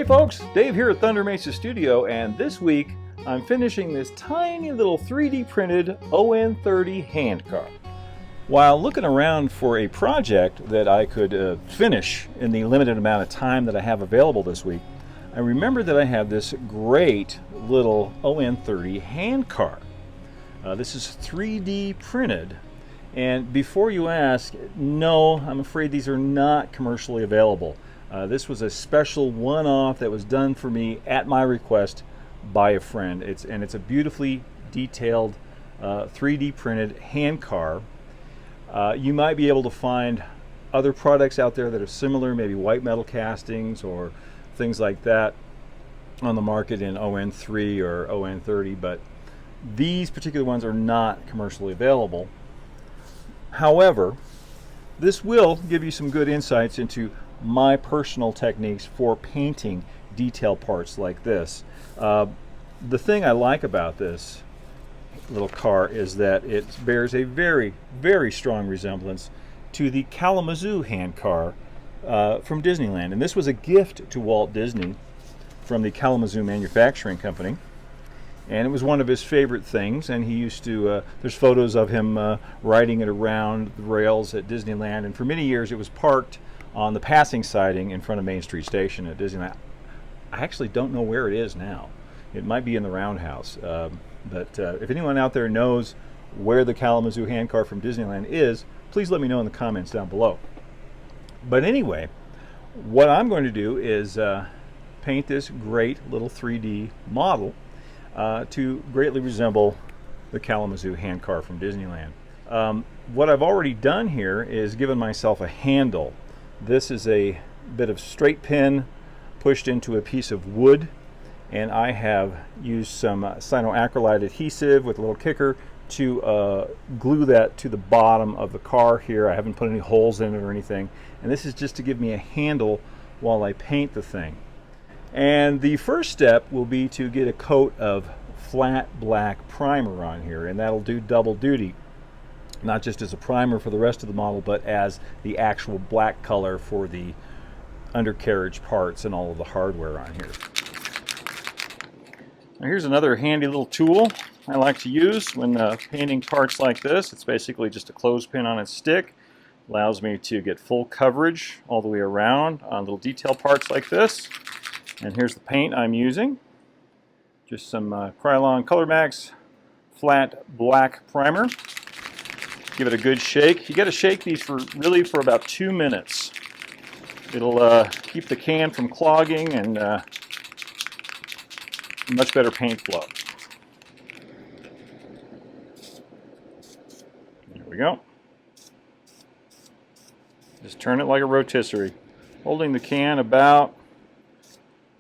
folks, Dave here at Thunder Mesa Studio, and this week I'm finishing this tiny little 3D printed On30 handcar. While looking around for a project that I could finish in the limited amount of time that I have available this week, I remember that I have this great little On30 handcar. This is 3D printed, and before you ask, no, I'm afraid these are not commercially available. This was a special one-off that was done for me at my request by a friend. It's a beautifully detailed 3D printed handcar. You might be able to find other products out there that are similar, maybe white metal castings or things like that on the market in On3 or On30, but these particular ones are not commercially available. However, this will give you some good insights into my personal techniques for painting detail parts like this. The thing I like about this little car is that it bears a very, very strong resemblance to the Kalamazoo Handcar from Disneyland. And this was a gift to Walt Disney from the Kalamazoo Manufacturing Company. And it was one of his favorite things, and he used to, there's photos of him riding it around the rails at Disneyland, and for many years it was parked on the passing siding in front of Main Street Station at Disneyland. I actually don't know where it is now. It might be in the Roundhouse, but if anyone out there knows where the Kalamazoo Handcar from Disneyland is, please let me know in the comments down below. But anyway, what I'm going to do is paint this great little 3D model to greatly resemble the Kalamazoo Handcar from Disneyland. What I've already done here is given myself a handle. This is a bit of straight pin pushed into a piece of wood, and I have used some cyanoacrylate adhesive with a little kicker to glue that to the bottom of the car here. I haven't put any holes in it or anything, and this is just to give me a handle while I paint the thing. And the first step will be to get a coat of flat black primer on here, and that'll do double duty. Not just as a primer for the rest of the model, but as the actual black color for the undercarriage parts and all of the hardware on here. Now here's another handy little tool I like to use when painting parts like this. It's basically just a clothespin on its stick. Allows me to get full coverage all the way around on little detail parts like this. And here's the paint I'm using. Just some Krylon Color Max flat black primer. Give it a good shake. You got to shake these for about 2 minutes. It'll keep the can from clogging and much better paint flow. There we go. Just turn it like a rotisserie, holding the can about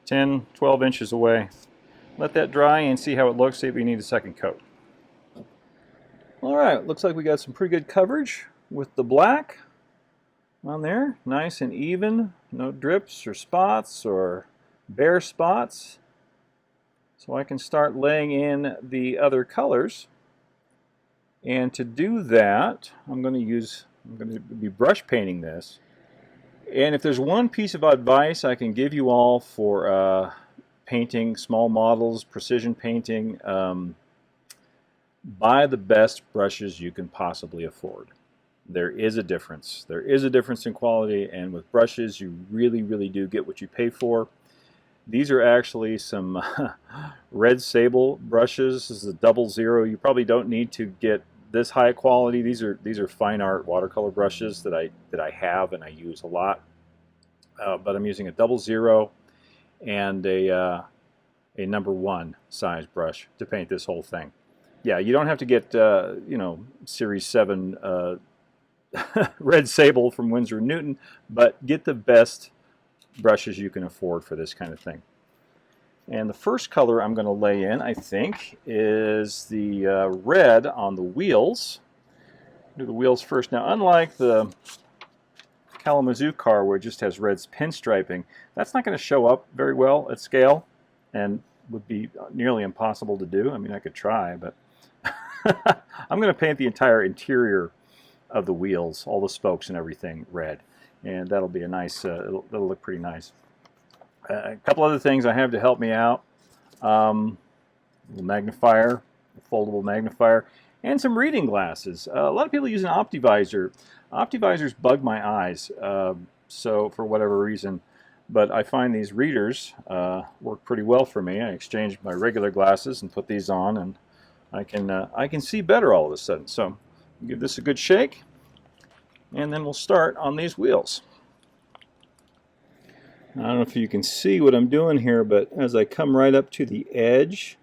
10-12 inches away. Let that dry and see how it looks, see if we need a second coat. Alright, looks like we got some pretty good coverage with the black on there. Nice and even, no drips or spots or bare spots. So I can start laying in the other colors. And to do that, I'm going to be brush painting this. And if there's one piece of advice I can give you all for painting small models, precision painting, buy the best brushes you can possibly afford. There is a difference. There is a difference in quality, and with brushes you really, really do get what you pay for. These are actually some Red Sable brushes. This is a 00. You probably don't need to get this high quality. These are fine art watercolor brushes that I have and I use a lot. But I'm using a 00 and a #1 size brush to paint this whole thing. Yeah, you don't have to get Series 7 Red Sable from Winsor & Newton, but get the best brushes you can afford for this kind of thing. And the first color I'm going to lay in, I think, is the red on the wheels. Do the wheels first. Now, unlike the Kalamazoo car where it just has red pinstriping, that's not going to show up very well at scale and would be nearly impossible to do. I mean, I could try, but I'm going to paint the entire interior of the wheels, all the spokes and everything red, and that'll be a nice, that'll look pretty nice. A couple other things I have to help me out. A magnifier, a foldable magnifier, and some reading glasses. A lot of people use an OptiVisor. OptiVisors bug my eyes, so for whatever reason. But I find these readers work pretty well for me. I exchanged my regular glasses and put these on, and I can see better all of a sudden. So give this a good shake, and then we'll start on these wheels. I don't know if you can see what I'm doing here, but as I come right up to the edge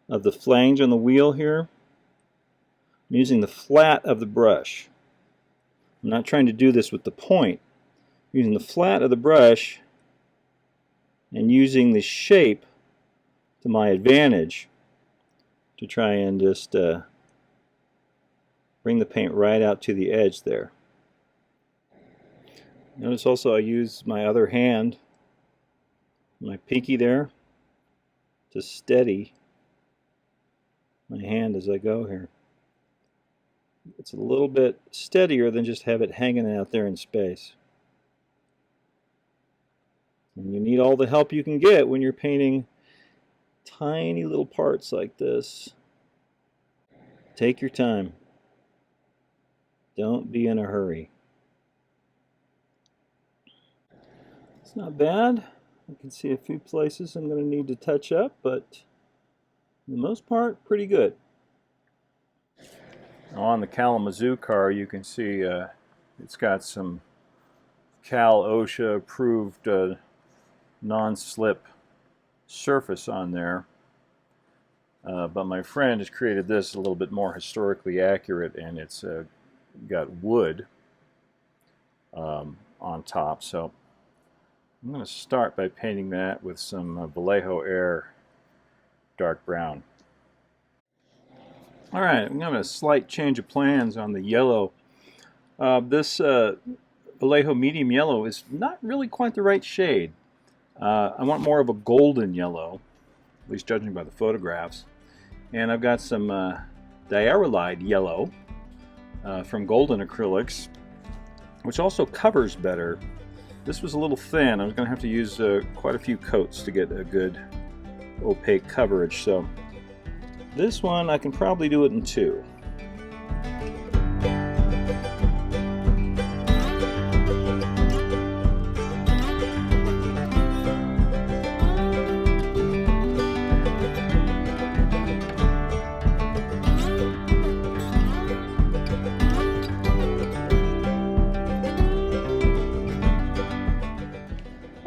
of the flange on the wheel here, I'm using the flat of the brush. I'm not trying to do this with the point. I'm using the flat of the brush and using the shape to my advantage to try and just bring the paint right out to the edge there. Notice also I use my other hand, my pinky there, to steady my hand as I go here. It's a little bit steadier than just have it hanging out there in space. And you need all the help you can get when you're painting tiny little parts like this. Take your time. Don't be in a hurry. It's not bad. I can see a few places I'm going to need to touch up, but for the most part, pretty good. On the Kalamazoo car, you can see it's got some Cal/OSHA approved non-slip surface on there. But my friend has created this a little bit more historically accurate, and it's got wood on top. So I'm going to start by painting that with some Vallejo Air dark brown. Alright, I'm having a slight change of plans on the yellow. This Vallejo medium yellow is not really quite the right shade. I want more of a golden yellow, at least judging by the photographs. And I've got some diarylide yellow from Golden Acrylics, which also covers better. This was a little thin. I was going to have to use quite a few coats to get a good opaque coverage. So this one I can probably do it in 2.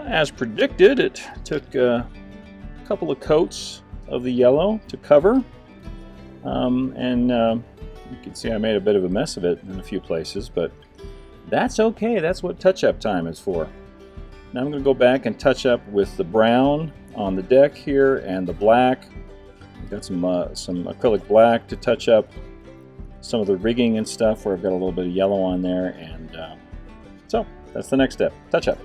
As predicted, it took a couple of coats of the yellow to cover, and you can see I made a bit of a mess of it in a few places, but that's okay. That's what touch-up time is for. Now I'm going to go back and touch up with the brown on the deck here and the black. I've got some acrylic black to touch up some of the rigging and stuff where I've got a little bit of yellow on there, and so that's the next step, touch-up.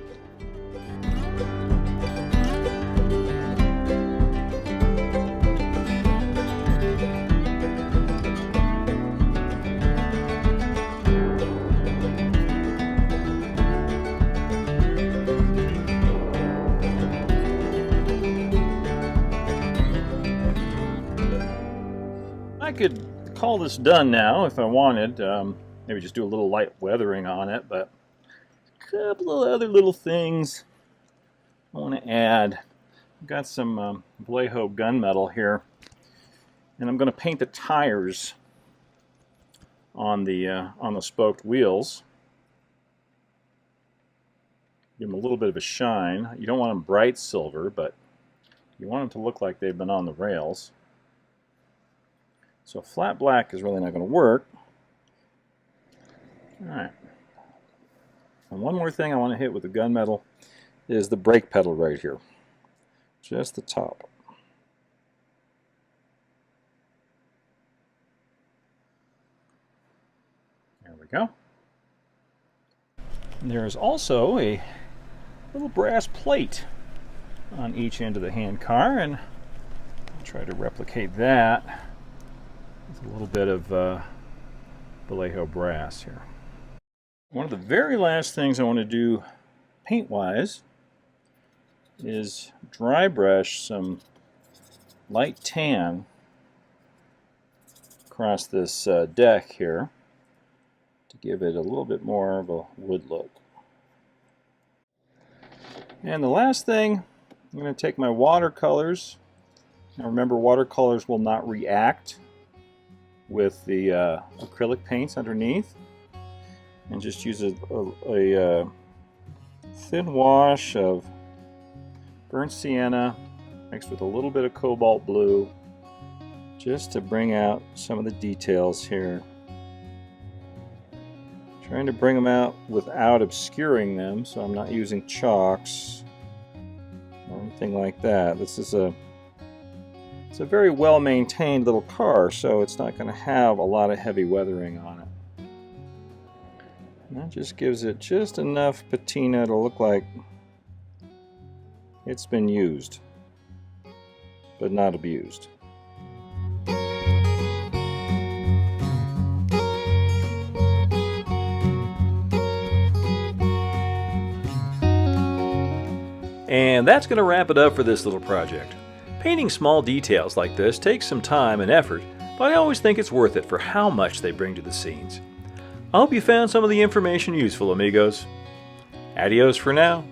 I could call this done now if I wanted. Maybe just do a little light weathering on it, but a couple of other little things I want to add. I've got some Vallejo gunmetal here, and I'm going to paint the tires on the spoked wheels. Give them a little bit of a shine. You don't want them bright silver, but you want them to look like they've been on the rails. So flat black is really not going to work. Alright. And one more thing I want to hit with the gunmetal is the brake pedal right here. Just the top. There we go. And there is also a little brass plate on each end of the handcar, and I'll try to replicate that. A little bit of Vallejo brass here. One of the very last things I want to do paint-wise is dry brush some light tan across this deck here to give it a little bit more of a wood look. And the last thing, I'm going to take my watercolors. Now remember, watercolors will not react with the acrylic paints underneath. And just use a thin wash of burnt sienna mixed with a little bit of cobalt blue just to bring out some of the details here. Trying to bring them out without obscuring them, so I'm not using chalks or anything like that. It's a very well maintained little car, so it's not going to have a lot of heavy weathering on it. And that just gives it just enough patina to look like it's been used, but not abused. And that's going to wrap it up for this little project. Painting small details like this takes some time and effort, but I always think it's worth it for how much they bring to the scenes. I hope you found some of the information useful, amigos. Adios for now.